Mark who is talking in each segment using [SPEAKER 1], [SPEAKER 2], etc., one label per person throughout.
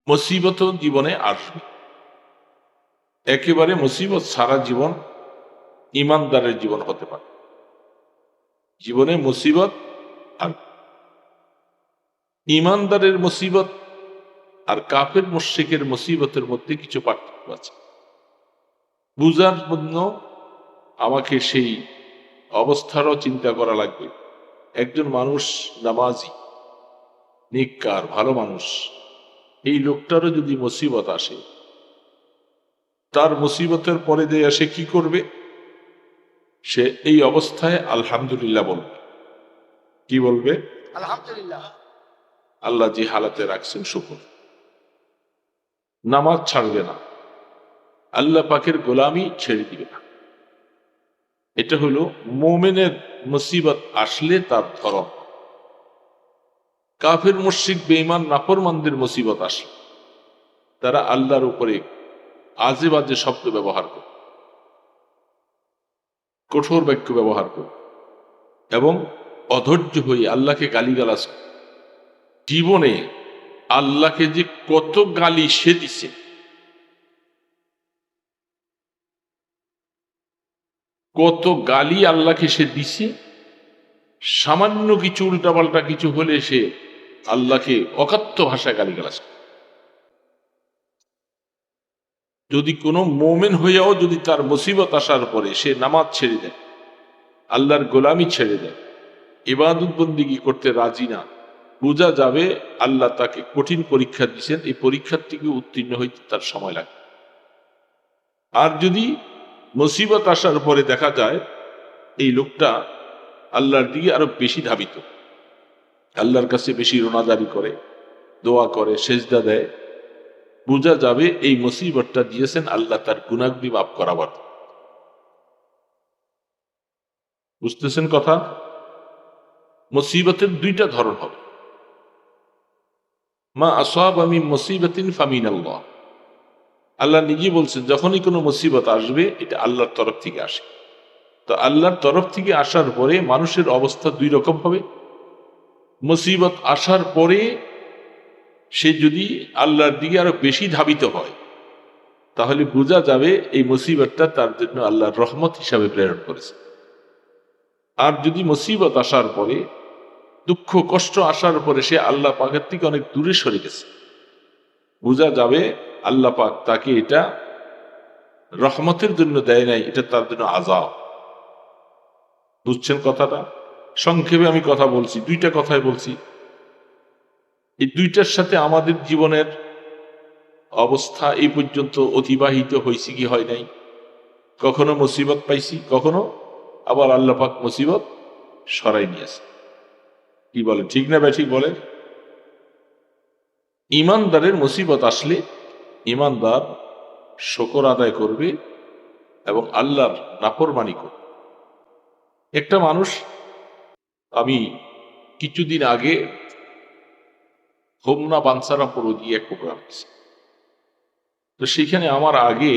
[SPEAKER 1] মুসিবত জীবনে আসবে, একেবারে মুসিবত সারা জীবন ইমানদারের জীবন হতে পারে। জীবনে মুসিবত আর ইমানদারের মুসিবত আর কাফের মুশরিকের মুসিবতের মধ্যে কিছু পার্থক্য আছে। বুঝার জন্য আমাকে সেই অবস্থারও চিন্তা করা লাগবে। একজন মানুষ নামাজি, নেককার, ভালো মানুষ, এই লোকটারও যদি মুসিবত আসে, তার মুসিবতের পরে যে সে কি করবে? সে এই অবস্থায় আলহামদুলিল্লাহ বলবে। কি বলবে?
[SPEAKER 2] আলহামদুলিল্লাহ,
[SPEAKER 1] আল্লাহ যে হালাতে রাখছেন শুকর। নামাজ ছাড়বে না, আল্লাহ পাকের গোলামি ছেড়ে দিবে না। এটা হলো মোমেনের মুসিবত আসলে তার ধরন। কাফের মুশরিক বেঈমান নাফরমানদের মুসিবত আসে, তারা আল্লাহর উপরে আজে বাজে শব্দ ব্যবহার করে, কঠোর বাক্য ব্যবহার করে এবং অধৈর্য হয়ে আল্লাহকে গালিগালাজ করে। জীবনে আল্লাহকে যে কত গালি সে দিছে, কত গালি আল্লাহকে সে দিছে। সামান্য কিছু উল্টাপাল্টা কিছু হলে সে আল্লাহকে অকাত্য ভাষায় গালিগালাজ করে। যদি কোনো মোমেন হইয়াও যদি তার মুসিবত আসার পরে সে নামাজ ছেড়ে দেয়, আল্লাহর গোলামি ছেড়ে দেয়, ইবাদত বন্দিগি করতে রাজি না, বোঝা যাবে আল্লাহ তাকে কঠিন পরীক্ষা দিচ্ছেন, এই পরীক্ষার থেকে উত্তীর্ণ হইতে তার সময় লাগে। আর যদি মুসিবত আসার পরে দেখা যায় এই লোকটা আল্লাহর দিকে আরো বেশি ধাবিত, আল্লাহর কাছে বেশি রোনাদারি করে, দোয়া করে, সেজদা দেয়, বোঝা যাবে এই মুসিবতটা দিয়েছেন আল্লাহ তার গুনাহগুলি মাফ করাবার। বুঝতেছেন কথা? মুসিবতের দুইটা ধরন হবে। মা আসাবা মিন মুসিবাতিন ফামিনাল্লাহ, আল্লাহ নিজে বলছেন যখনই কোনো মুসিবত আসবে এটা আল্লাহর তরফ থেকে আসে। তো আল্লাহর তরফ থেকে আসার পরে মানুষের অবস্থা দুই রকম হবে। মুসিবত আসার পরে সে যদি আল্লাহর দিকে আরো বেশি ধাবিত হয়, তাহলে বোঝা যাবে এই মুসিবতটা তার জন্য আল্লাহর রহমত হিসাবে প্রেরণ করেছে। আর যদি মুসিবত আসার পরে, দুঃখ কষ্ট আসার পরে সে আল্লাহ পাকের থেকে অনেক দূরে সরে গেছে, বোঝা যাবে আল্লাহ পাক তাকে এটা রহমতের জন্য দেয় নাই, এটা তার জন্য আযাব। বুঝছেন কথাটা? সংক্ষেপে আমি কথা বলছি, দুইটা কথাই বলছি। এই দুইটার সাথে আমাদের জীবনের অবস্থা এই পর্যন্ত অতিবাহিত হয়েছে কি হয় নাই। কখনো মুসিবত পাইছি, কখনো আবার আল্লাহ পাক মুসিবত সরাই নিয়েছে। কি বলেন, ঠিক না ব্যাঠিক বলেন? ইমানদারের মুসিবত আসলে ইমানদার শুকর আদায় করবে এবং আল্লাহর নাফরমানি করবে। একটা মানুষ, আমি কিছুদিন আগে হোমনা বানসারাপুর গিয়ে এক প্রোগ্রাম দিয়েছি। তো সেখানে আমার আগে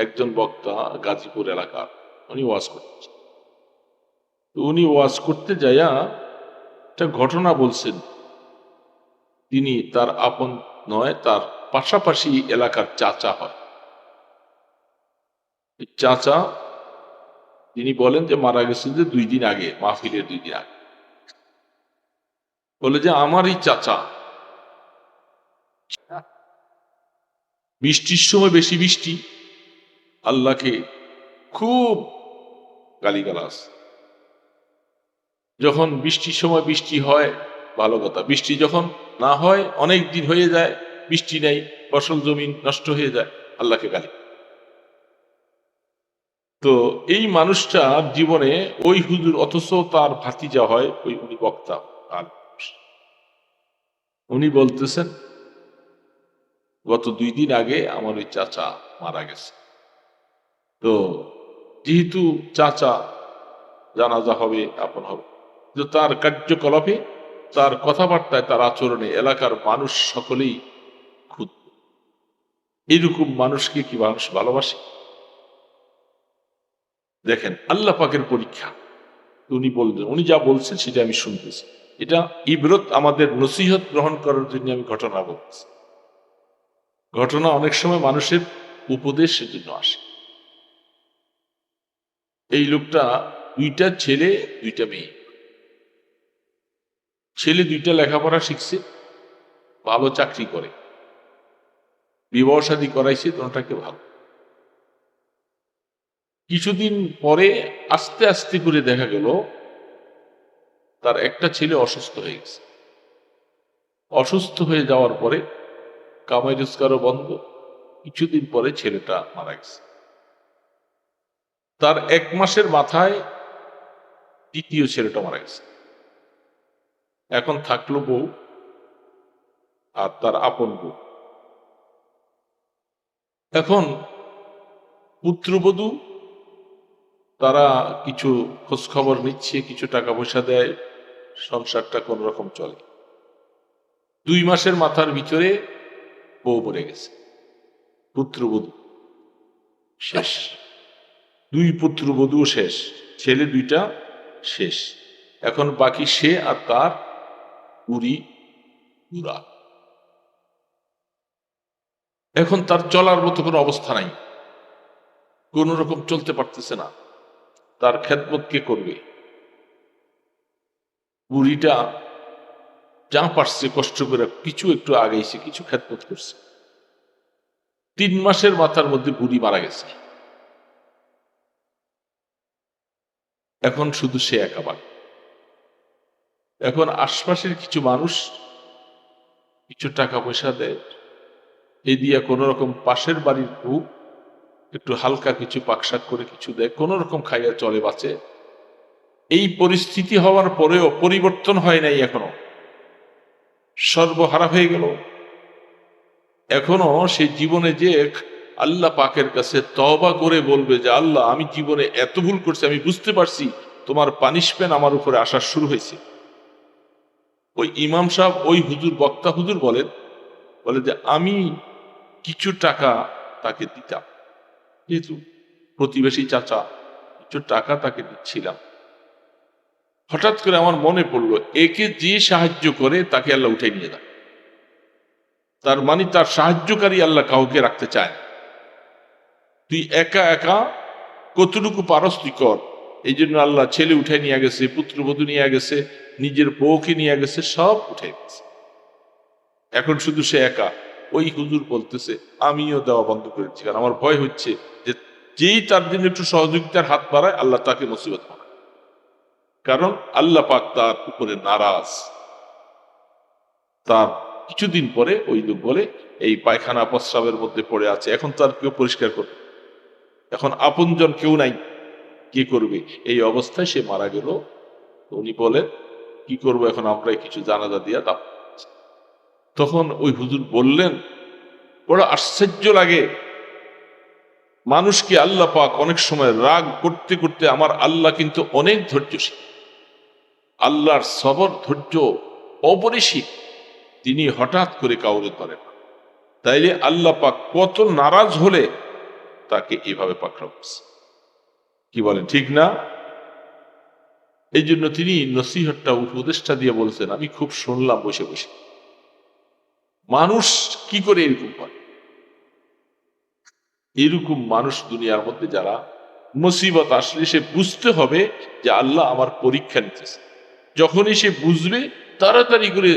[SPEAKER 1] একজন বক্তা গাজীপুর এলাকার, উনি ওয়াজ করতেছেন। তো উনি ওয়াজ করতে যাইয়া একটা ঘটনা বলছেন। তিনি তার আপন নয়, তার পাশাপাশি এলাকার চাচা হয়। চাচা তিনি বলেন যে মারা গেছেন যে 2 দিন আগে, মাহফিলের 2 দিন আগে। বলে যে আমারই চাচা বৃষ্টির সময়, বেশি বৃষ্টি, আল্লাহকে খুব গালিগালাজ। যখন বৃষ্টির সময় বৃষ্টি হয় ভালো কথা, বৃষ্টি যখন না হয়, অনেক দিন হয়ে যায় বৃষ্টি নেই, ফসল জমিন নষ্ট হয়ে যায়, আল্লাহকে গালি। তো এই মানুষটার জীবনে ওই হুজুর, অথচ তার ভাতিজা হয়, ওই উনি বক্তা। আর উনি বলতেছেন গত 2 দিন আগে আমার ওই চাচা মারা গেছে। তো যেহেতু চাচা জানাজা হবে, আপন হবে, তো তার কার্যকলাপে, তার কথাবার্তায়, তার আচরণে এলাকার মানুষ সকলেই ক্ষুব্ধ। এইরকম মানুষকে কি মানুষ ভালোবাসে? দেখেন আল্লাহ পাকের পরীক্ষা। উনি বললেন, উনি যা বলছেন সেটা আমি শুনতেছি, এটা ইবরত, আমাদের নসিহত গ্রহণ করার জন্য আমি ঘটনা বলতেছি। ঘটনা অনেক সময় মানুষের উপদেশের জন্য আসে। এই লোকটা 2টা ছেলে 2টা মেয়ে, ছেলে 2টা লেখাপড়া শিখছে, ভালো চাকরি করে, বিবাহ শাদী করাইছে দুটাকে ভালো। কিছুদিন পরে আস্তে আস্তে করে দেখা গেল তার একটা ছেলে অসুস্থ হয়ে গেছে। অসুস্থ হয়ে যাওয়ার পরে কামাই রোজগারও বন্ধ। কিছুদিন পরে ছেলেটা মারা গেছে। তার 1 মাসের মাথায় দ্বিতীয় ছেলেটা মারা গেছে। এখন থাকলো বউ আর তার আপন বউ। এখন পুত্রবধূ তারা কিছু খোঁজ খবর নিচ্ছে, কিছু টাকা পয়সা দেয়, সংসারটা কোন রকম চলে। 2 মাসের মাথার ভিতরে বউ মরে গেছে, পুত্রবধূ শেষ। 2 পুত্রবধূ শেষ, ছেলে 2টা শেষ। এখন বাকি সে আর তার বুড়ি বুড়া। এখন তার চলার মতো কোনো অবস্থা নাই, কোন রকম চলতে পারতেছে না। তার খেদমত কে করবে? বুড়িটা যা পারছে কষ্ট করে কিছু একটু আগাইছে, কিছু খেদমত করছে। 3 মাসের মাথার মধ্যে বুড়ি মারা গেছে। এখন শুধু সে একা বাকি। এখন আশপাশের কিছু মানুষ কিছু টাকা পয়সা দেয়, এই দিয়া কোন রকম পাশের বাড়ির বউ একটু হালকা কিছু পাকশাক করে কিছু দেয়, কোন রকম খাইয়া চলে বাঁচে। এই পরিস্থিতি হওয়ার পরেও পরিবর্তন হয় নাই, এখনো সর্বহারা হয়ে গেল। এখনো সে জীবনে যে আল্লাহ পাকের কাছে তওবা করে বলবে যে আল্লাহ, আমি জীবনে এত ভুল করছি, আমি বুঝতে পারছি তোমার পানিশমেন্ট আমার উপরে আসা শুরু হয়েছে। ওই ইমাম সাহেব, ওই হুজুর, বক্তা হুজুর বলে যে আমি কিছু টাকা তাকে দিতাম, যেহেতু প্রতিবেশী চাচা, কিছু টাকা তাকে দিচ্ছিলাম। হঠাৎ করে আমার মনে পড়লো, একে যে সাহায্য করে তাকে আল্লাহ উঠে নিয়ে দেয়। তার মানে তার সাহায্যকারী আল্লাহ কাউকে রাখতে চায় না। তুই একা একা কতটুকু পারস তুই কর। এই জন্য আল্লাহ ছেলে উঠে নিয়ে গেছে, পুত্রবধূ নিয়ে গেছে, নিজের বউকে নিয়ে গেছে, সব উঠে গেছে। এখন শুধু সে একা। ওই হুজুর বলতেছে আমিও দেওয়া বন্ধ করেছি, কারণ আমার ভয় হচ্ছে যে যেই তার জন্য একটু সহযোগিতার হাত বাড়ায় আল্লাহ তাকে মুসিবত বানায়। কারণ আল্লাহ পাক তার উপরে নারাজ। তার কিছুদিন পরে ওই লোক বলে এই পায়খানা প্রস্রাবের মধ্যে পড়ে আছে, এখন তার কেউ পরিষ্কার করবে, এখন আপনজন কেউ নাই, কি করবে? এই অবস্থায় সে মারা গেল। উনি বলেন কি করবো এখন, আমরা কিছু জানাজা দিয়া দাও। তখন ওই হুজুর বললেন, বড় আশ্চর্য লাগে, মানুষকে আল্লাহ পাক অনেক সময় রাগ করতে করতে, আমার আল্লাহ কিন্তু অনেক ধৈর্যশীল, আল্লাহর সবর ধৈর্য অপরিসীম, তিনি হঠাৎ করে কাউরে ধরেন। তাইলে আল্লাহ পাক কত নারাজ হলে তাকে এভাবে পাকড়াও করছে। কি বলেন, ঠিক না? এই জন্য তিনি নসিহতটা, উপদেশটা দিয়ে বলছেন, আমি খুব শুনলাম বসে বসে, মানুষ কি করে এরকম করে। এরকম মানুষ দুনিয়ার মধ্যে যারা মুসিবত আসলে সে বুঝতে হবে যে আল্লাহ আমার পরীক্ষা নিতেছে। যখনই সে বুঝবে, তাড়াতাড়ি করে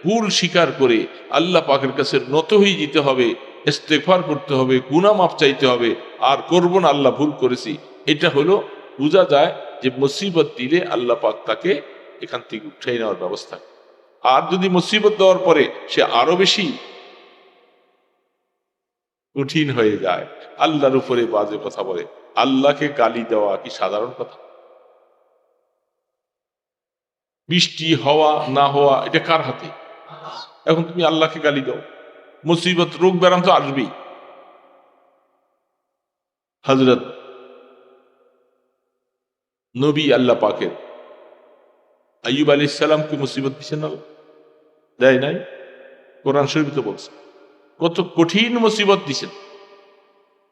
[SPEAKER 1] ভুল স্বীকার করে আল্লাহ পাকের কাছে নত হয়ে যেতে হবে, ইস্তেগফার করতে হবে, গুনাহ মাফ চাইতে হবে, আর করব না, আল্লাহ ভুল করেছি। এটা হলো বোঝা যায় যে মুসিবত দিলে আল্লাহ পাক তাকে এখান থেকে উঠিয়ে নেওয়ার ব্যবস্থা। আর যদি মুসিবত দেওয়ার পরে সে আরো বেশি কঠিন হয়ে যায়, আল্লাহর উপরে বাজে কথা বলে, আল্লাহকে গালি দেওয়া কি সাধারণ কথা? বৃষ্টি হওয়া না হওয়া এটা কার হাতে? এখন তুমি আল্লাহকে গালি দাও, মুসিবত রোগ ব্যারাম তো আসবেই। হযরত নবী আল্লাহ পাকের আইয়ুব আলাইহিস সালামকে মুসিবত দিছেন না? দেয় নাই? কোরআন শরীফ তো বলছে কত কঠিন মুসিবত দিছেন,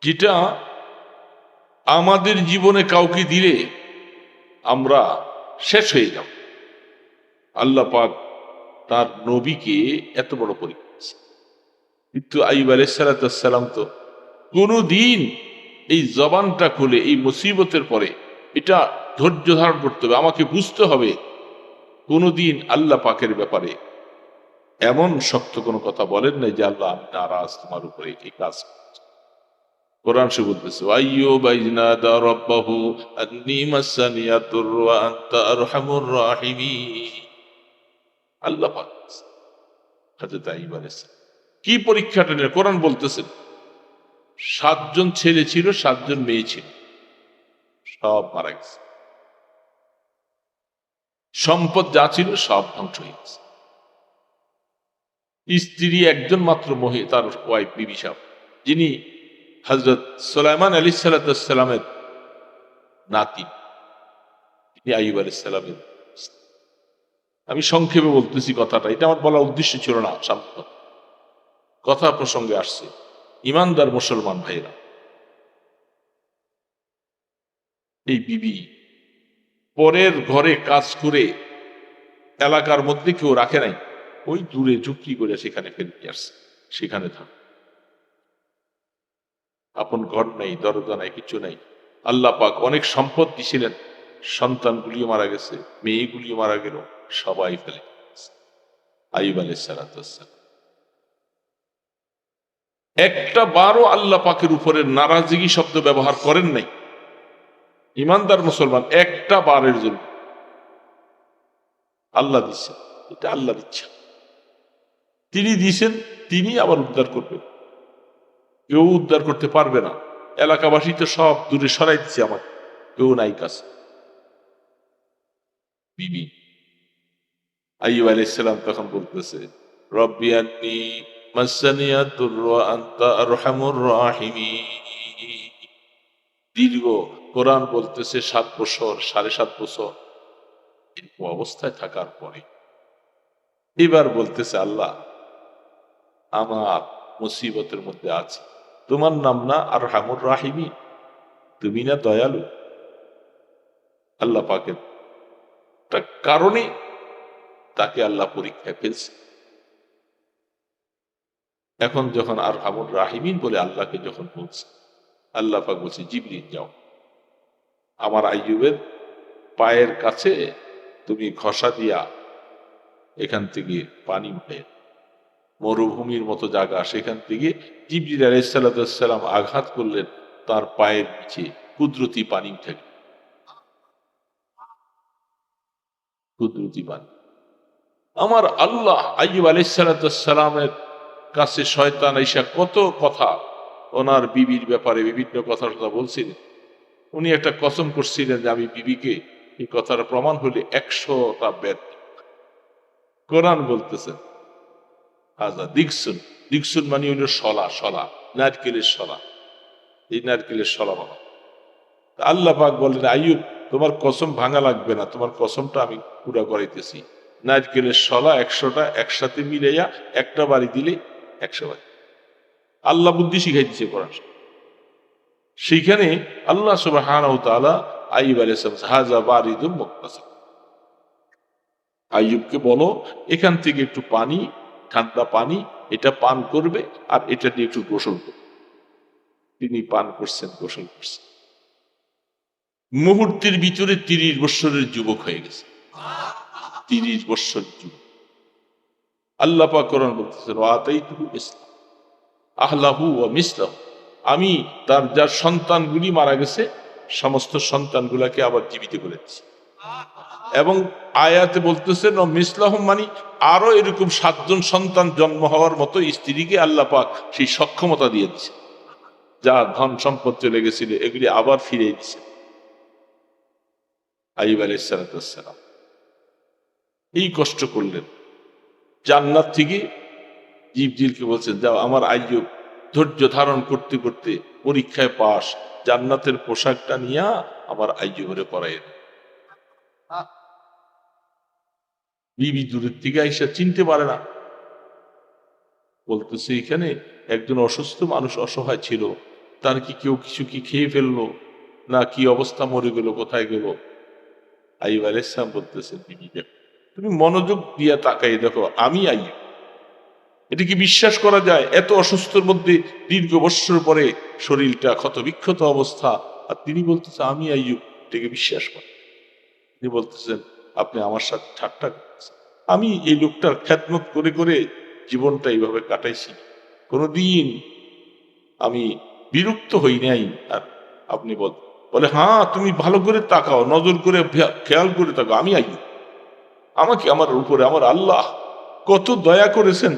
[SPEAKER 1] যেটা আমাদের জীবনে কাউকে দিলে আমরা শেষ হয়ে যাব। আল্লাহ পাক তার নবীকে এত বড় পরীক্ষা দিয়েছে। কিন্তু আইয়ুব আলাইহিস সালাম তো কোনদিন এই জবানটা খুলে এই মুসিবতের পরে এটা ধৈর্য ধারণ করতে হবে, আমাকে বুঝতে হবে, কোনদিন আল্লাহ পাকের ব্যাপারে এমন শক্ত কোনো কথা বলেন নাই যে আল্লাহ আমি নারাজ তোমার উপরে এই কাজ। কোরআন সে বলতেছে আইয়ুব ইজনাদা রাব্বাহু আন্নী মাসানিয়াদ দুররু ওয়া আনতা আরহামুর রাহিমিন। আল্লাহ পাক হযরত আইয়ুব আলাইহিস সালাম কি পরীক্ষাটা নিয়ে কোরআন বলতেছেন 7 জন ছেলে ছিল, 7 জন মেয়ে ছিল, সব মারা গেছে, সম্পদ যা ছিল সব ধ্বংস হয়ে গেছে। স্ত্রী একজন মাত্র মহিলা, তার ওয়াইফ বিবি সাহেব, যিনি হযরত সুলাইমান আলাইহিস সালামের নাতি, তিনি আইয়ুব আলাইহিস সালামের। আমি সংক্ষেপে বলতেছি কথাটা, এটা আমার বলার উদ্দেশ্য ছিল না, সামনে কথা প্রসঙ্গে আসছে। ইমানদার মুসলমান ভাইরা, এই বিবি পরের ঘরে কাজ করে এলাকার মধ্যে কেউ রাখে নাই, ওই দূরে চুক্তি করে সেখানে ফেলে দিয়ে আসছে, সেখানে থাক, আপন ঘর নাই, দরজা নাই, কিছু নাই। আল্লাহ পাক অনেক সম্পদ দিছিলেন, সন্তানগুলিও মারা গেছে, মেয়েগুলিও মারা গেল, সবাই ফেলে গেছে। আইয়ুব আলাইহিস সালাম একটা বারও আল্লাহ পাকের উপরে নারাজগি শব্দ ব্যবহার করেন নাই। ইমানদার মুসলমান একটা বারের জন্য আল্লাহ দিচ্ছেন, এটা আল্লাহ দিচ্ছেন, তিনি দিয়েছেন, তিনি আবার উদ্ধার করবেন, কেউ উদ্ধার করতে পারবে না। এলাকাবাসী তো সব দূরে সরাই দিচ্ছে, আমার কেউ নাই কাছে। বিবি আইয়ুব আলাইহিস সালাম তখন বলতেছে রব্বি আন্নী মাসানিয়াদ দুররু ওয়া আনতা আরহামুর রাহিমিন। দীর্ঘ কোরআন বলতেছে 7 বছর, 7.5 বছর এরকম অবস্থায় থাকার পরে এবার বলতেছে আল্লাহ আমার মুসিবতের মধ্যে আছে, তোমার নাম না আরহামুর রাহিমিন, তুমি না দয়ালু। আল্লাহ পাকের কারণে তাকে আল্লাহ পরীক্ষায় ফেলছে। এখন যখন আরহামুর রাহিমিন বলে আল্লাহকে যখন বলছে, আল্লাহ পাক বলছে জিবরিল যাও, আমার আইয়ুবের পায়ের কাছে তুমি ঘষা দিয়া এখান থেকে পানি উঠে, মরুভূমির মতো জায়গা, সেখান থেকে জিবরিল আলাইহিস সালাম আঘাত করলেন, তার পায়ের নিচে কুদরতি পানি উঠে, কুদরতি পানি। আমার আল্লাহ আইয়ুব আলাইহিস সালামের কাছে শয়তান আইসা কত কথা ওনার বিবির ব্যাপারে বিভিন্ন কথা বলছিলেন। উনি একটা কসম করছিলেন যে আমি বিবিকে, এই কথার প্রমাণ হলে 100টা বেদ। কোরআন বলতেছেন হাজা দিকসুন, দিকসুন মানে হইল শলা, শলা নারকেলের শলা, এই নারকেলের শলা বাবা। আল্লাহ পাক বললেন আইয়ুব তোমার কসম ভাঙা লাগবে না, তোমার কসমটা আমি পুরা করাইতেছি। নারকেলের শলা 100টা একসাথে মিলাইয়া একটা বাড়ি দিলে 100 বাড়ি। আল্লাহ বুদ্ধি শিখাই দিচ্ছে কোরআন। সেইখানে আল্লাহ সুবহানাহু ওয়া তাআলা আইয়ুব আলাইহিস সালাম হাযা বারিদুম মুক্তাসির, আইয়ুবকে বলো এখান থেকে একটু পানি, ঠান্ডা পানি, এটা পান করবে আর এটা দিয়ে একটু গোসল করবে। তিনি পান করছেন, গোসল করছেন, মুহূর্তের ভিতরে 30 বছরের যুবক হয়ে গেছে। 30 বছর যুবক। আল্লাহ পাক কোরআন বলতেছেন ওয়াতাইতুহু ইসলাম আহলাহু ওয়া মিসলাহু, আমি তার যার সন্তানগুলি মারা গেছে সমস্ত সন্তানগুলাকে আবার জীবিত করেছি। এবং আয়াতে বলতেছেন মিসলাহুম মানে আরো এরকম 7 জন সন্তান জন্ম হওয়ার মতো স্ত্রীকে আল্লাহ পাক সেই সক্ষমতা দিয়ে দিচ্ছে, যা ধন সম্পদ চলে গেছিল এগুলি আবার ফিরে দিচ্ছে। আইয়ুব আলাইহিস সালাম এই কষ্ট করলেন, জান্নাত থেকে জিবরিলকে বলছেন যাও আমার আইয়ুব ধৈর্য ধারণ করতে করতে পরীক্ষায় পাস, জান্নাতের পোশাকটা নিয়ে আমার আইয়ুবের পরাই। বিবি দূরের থেকে আইসা চিনতে পারে না, বলতেছে এখানে একজন অসুস্থ মানুষ অসহায় ছিল, তার কি কেউ কিছু কি খেয়ে ফেললো না কি অবস্থা, মরে গেল, কোথায় গেল? আইয়ুব আলাইহিস সালাম বলতেছেন বিবি দেখো, তুমি মনোযোগ দিয়া তাকাই দেখো, আমি আইয়ুব, এটা কি বিশ্বাস করা যায়? এত অসুস্থর মধ্যে দীর্ঘ বৎসর পরে শরীরটা ক্ষতবিক্ষত অবস্থা, আর তিনি বলতেছেন আমি আইয়ুব, এটাকে বিশ্বাস করেন? তিনি বলতেছেন আপনি আমার সাথে ঠাট্টা করতেছেন। আমি এই লোকটার খেদমত করে করে জীবনটা এইভাবে কাটাইছি, কোনোদিন আমি বিরক্ত হই নাই। আর আপনি বলে হ্যাঁ তুমি ভালো করে তাকাও, নজর করে খেয়াল করে তাকাও, আমি আইয়ুব, আমাকে আমার উপরে আমার আল্লাহ কত দয়া করেছেন।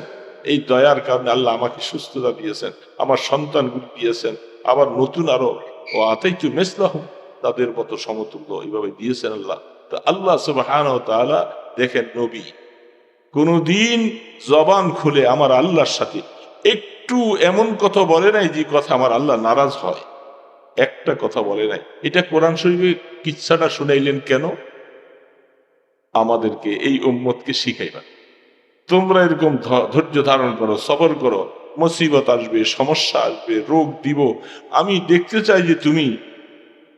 [SPEAKER 1] এই দয়ার কারণে আল্লাহ আমাকে সুস্থতা দিয়েছেন, আমার সন্তানগুলি দিয়েছেন, আবার নতুন আরো ও আতাইতু মিসলাহুম, তাদের মতো সমতুল্য এইভাবে দিয়েছেন আল্লাহ। তো আল্লাহ সুবহানাহু ওয়া তাআলা দেখেন, নবী কোনদিন জবান খুলে আমার আল্লাহর সাথে একটু এমন কথা বলে নাই যে কথা আমার আল্লাহ নারাজ হয়, একটা কথা বলে নাই। এটা কোরআন শরীফে কিচ্ছাটা শুনাইলেন কেন? আমাদেরকে, এই উম্মতকে শিখাইবার, তোমরা এরকম ধৈর্য ধারণ করো, সবর করো, মুসিবত আসবে, সমস্যা আসবে, রোগ দিব, আমি দেখতে চাই যে তুমি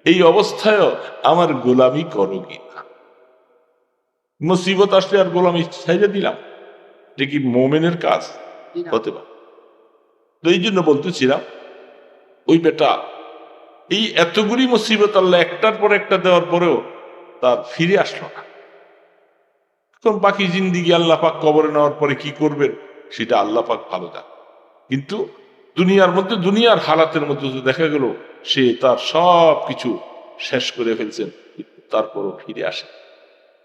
[SPEAKER 1] এই অবস্থায়ও আমার গোলামি করো কিনা। মুসিবত আসলে আর গোলামি ছেড়ে দিলাম, এটা কি মোমেনের কাজ হতে পারে? তো এই জন্য বলতেছিলাম, ওই বেটা এই এতগুলি মুসিবত আল্লাহ একটার পর একটা দেওয়ার পরেও তার ফিরে আসলো না। এখন বাকি জিন্দিগি আল্লাহ পাক কবরে নেওয়ার পরে কি করবেন সেটা আল্লাহ পাক ভালো জানেন। কিন্তু দুনিয়ার মধ্যে, দুনিয়ার হালাতের মধ্যে দেখা গেল সে তার সব কিছু শেষ করে ফেলছেন, তারপরও ফিরে আসে।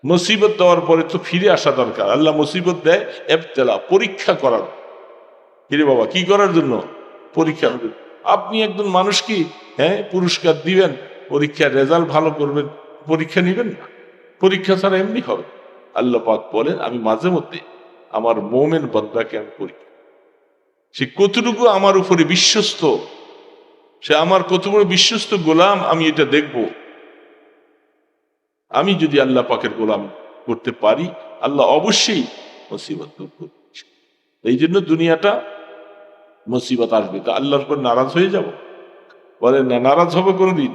[SPEAKER 1] মুসিবত দেওয়ার পরে তো ফিরে আসা দরকার। আল্লাহ মুসিবত দেয় ইবতিলা, পরীক্ষা করার। কিরে বাবা, কি করার জন্য? পরীক্ষা। আপনি একজন মানুষ কি পুরস্কার দিবেন, পরীক্ষার রেজাল্ট ভালো করবেন, পরীক্ষা নিবেন না? পরীক্ষা ছাড়া এমনি হবে। আল্লাহ পাক বলেন আমি মাঝে মধ্যে আমার মোমেন বান্দাকে আমি পরীক্ষা, সে কতটুকু আমার উপরে বিশ্বস্ত, সে আমার কত বড় বিশ্বস্ত গোলাম, আমি এটা দেখব। আমি যদি আল্লাহ পাকের গোলাম করতে পারি, আল্লাহ অবশ্যই মুসিবত দূর করবে। এই জন্য দুনিয়াটা মুসিবত আসবে, তা আল্লাহর উপর নারাজ হয়ে যাব? বলেন না, নারাজ হবে কোনোদিন?